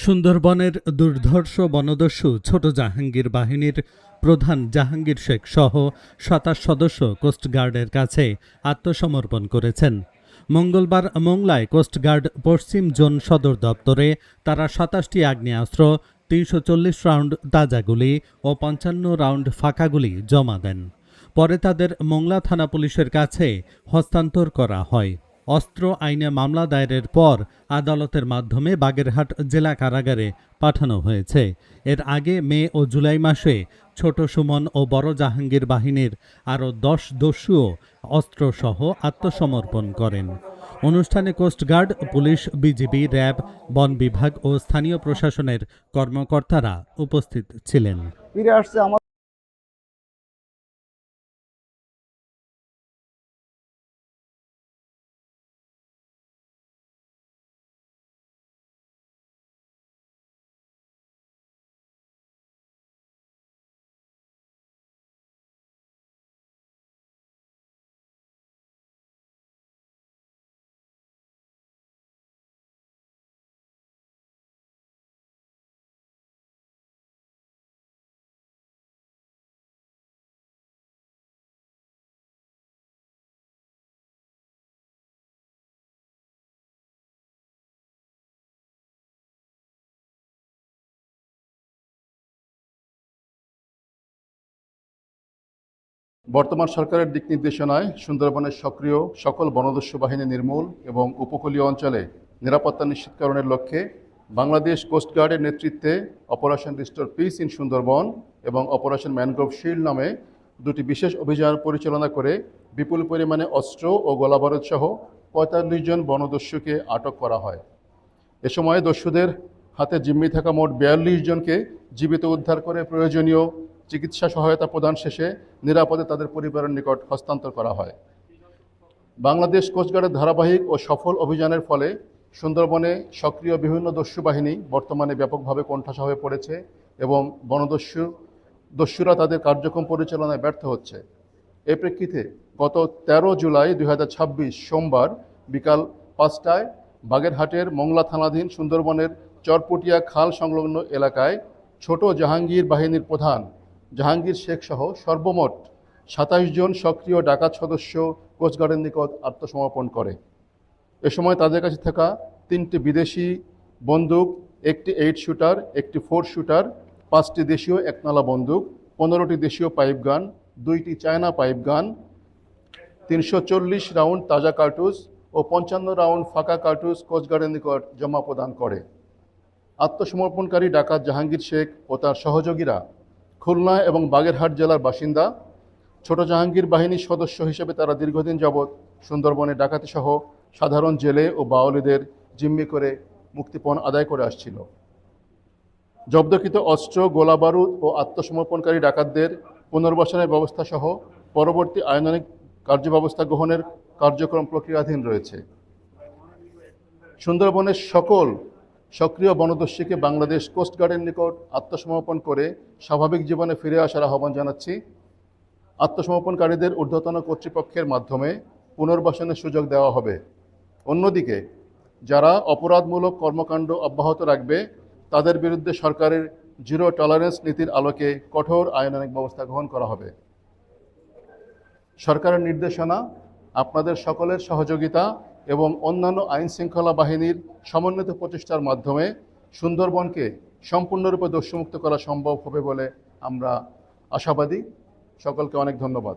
সুন্দরবনের দুর্ধর্ষ বনদস্যু ছোট জাহাঙ্গীর বাহিনীর প্রধান জাহাঙ্গীর শেখ সহ ২৭ সদস্য কোস্টগার্ডের কাছে আত্মসমর্পণ করেছেন। মঙ্গলবার মোংলায় কোস্টগার্ড পশ্চিম জোন সদর দপ্তরে তারা ২৭টি আগ্নেয়াস্ত্র, ৩৪০ রাউন্ড তাজা গুলি ও ৫৫ রাউন্ড ফাঁকা গুলি জমা দেন। পরে তাদের মোংলা থানা পুলিশের কাছে হস্তান্তর করা হয়। অস্ত্র আইনে মামলা দায়েরের পর আদালতের মাধ্যমে বাগেরহাট জেলা কারাগারে পাঠানো হয়েছে। এর আগে মে ও জুলাই মাসে ছোট সুমন ও বড় জাহাঙ্গীর বাহিনীর আরও ১০ দস্যুও অস্ত্রসহ আত্মসমর্পণ করেন। অনুষ্ঠানে কোস্টগার্ড, পুলিশ, বিজিবি, র্যাব, বন বিভাগ ও স্থানীয় প্রশাসনের কর্মকর্তারা উপস্থিত ছিলেন। বর্তমান সরকারের দিক নির্দেশনায় সুন্দরবনের সক্রিয় সকল বনদস্যু বাহিনী নির্মূল এবং উপকূলীয় অঞ্চলে নিরাপত্তা নিশ্চিতকরণের লক্ষ্যে বাংলাদেশ কোস্টগার্ডের নেতৃত্বে operation restore piece in Sundarban এবং অপারেশন ম্যানগ্রোভ শিল্ড নামে দুটি বিশেষ অভিযান পরিচালনা করে বিপুল পরিমাণে অস্ত্র ও গোলাবারুদ সহ ৪৫ জন বনদস্যুকে আটক করা হয়। এ সময় দস্যুদের হাতে জিম্মি থাকা মোট ৪২ জনকে জীবিত উদ্ধার করে প্রয়োজনীয় চিকিৎসা সহায়তা প্রদান শেষে নিরাপদে তাদের পরিবারের নিকট হস্তান্তর করা হয়। বাংলাদেশ কোস্টগার্ডের ধারাবাহিক ও সফল অভিযানের ফলে সুন্দরবনে সক্রিয় বিভিন্ন দস্যু বাহিনী বর্তমানে ব্যাপকভাবে কোণঠাসা হয়ে পড়েছে এবং দস্যুরা তাদের কার্যক্রম পরিচালনায় ব্যর্থ হচ্ছে। এ প্রেক্ষিতে গত ১৩ জুলাই ২০২৬ সোমবার বিকাল ৫টায় বাগেরহাটের মোংলা থানাধীন সুন্দরবনের চরপটিয়া খাল সংলগ্ন এলাকায় ছোট জাহাঙ্গীর বাহিনীর প্রধান জাহাঙ্গীর শেখ সহ সর্বমোট ২৭ জন সক্রিয় ডাকাত সদস্য কোস্টগার্ডের নিকট আত্মসমর্পণ করে। এ সময় তাদের কাছে থাকা ৩টি বিদেশি বন্দুক, একটি 8 শুটার, একটি 4 শুটার, 5টি দেশীয় একনালা বন্দুক, 15টি দেশীয় পাইপ গান, 2টি চায়না পাইপ গান, ৩৪০ রাউন্ড তাজা কার্তুজ ও ৫৫ রাউন্ড ফাঁকা কার্তুজ কোস্টগার্ডের নিকট জমা প্রদান করে। আত্মসমর্পণকারী ডাকাত জাহাঙ্গীর শেখ ও তার সহযোগীরা খুলনা এবং বাগেরহাট জেলার বাসিন্দা। ছোট জাহাঙ্গীর বাহিনীর সদস্য হিসেবে তারা দীর্ঘদিন যাবৎ সুন্দরবনে ডাকাতি সহ সাধারণ জেলে ও বাওয়ালিদের জিম্মি করে মুক্তিপণ আদায় করে আসছিল। জব্দকৃত অস্ত্র, গোলাবারুদ ও আত্মসমর্পণকারী ডাকাতদের পুনর্বাসনের ব্যবস্থা সহ পরবর্তী আইনানুগ কার্যব্যবস্থা গ্রহণের কার্যক্রম প্রক্রিয়াধীন রয়েছে। সুন্দরবনের সকল সক্রিয় বনদস্যুকে বাংলাদেশ কোস্টগার্ডের নিকট আত্মসমর্পণ করে স্বাভাবিক জীবনে ফিরে আসার আহ্বান জানাচ্ছি। আত্মসমর্পণকারীদের ঊর্ধ্বতন কর্তৃপক্ষের মাধ্যমে পুনর্বাসনের সুযোগ দেওয়া হবে। অন্যদিকে যারা অপরাধমূলক কর্মকাণ্ড অব্যাহত রাখবে তাদের বিরুদ্ধে সরকারের জিরো টলারেন্স নীতির আলোকে কঠোর আইনানুগ ব্যবস্থা গ্রহণ করা হবে। সরকারের নির্দেশনা, আপনাদের সকলের সহযোগিতা এবং অন্যান্য আইন শৃঙ্খলা বাহিনীর সমন্বিত প্রচেষ্টার মাধ্যমে সুন্দরবনকে সম্পূর্ণরূপে দস্যুমুক্ত করা সম্ভব হবে বলে আমরা আশাবাদী। সকলকে অনেক ধন্যবাদ।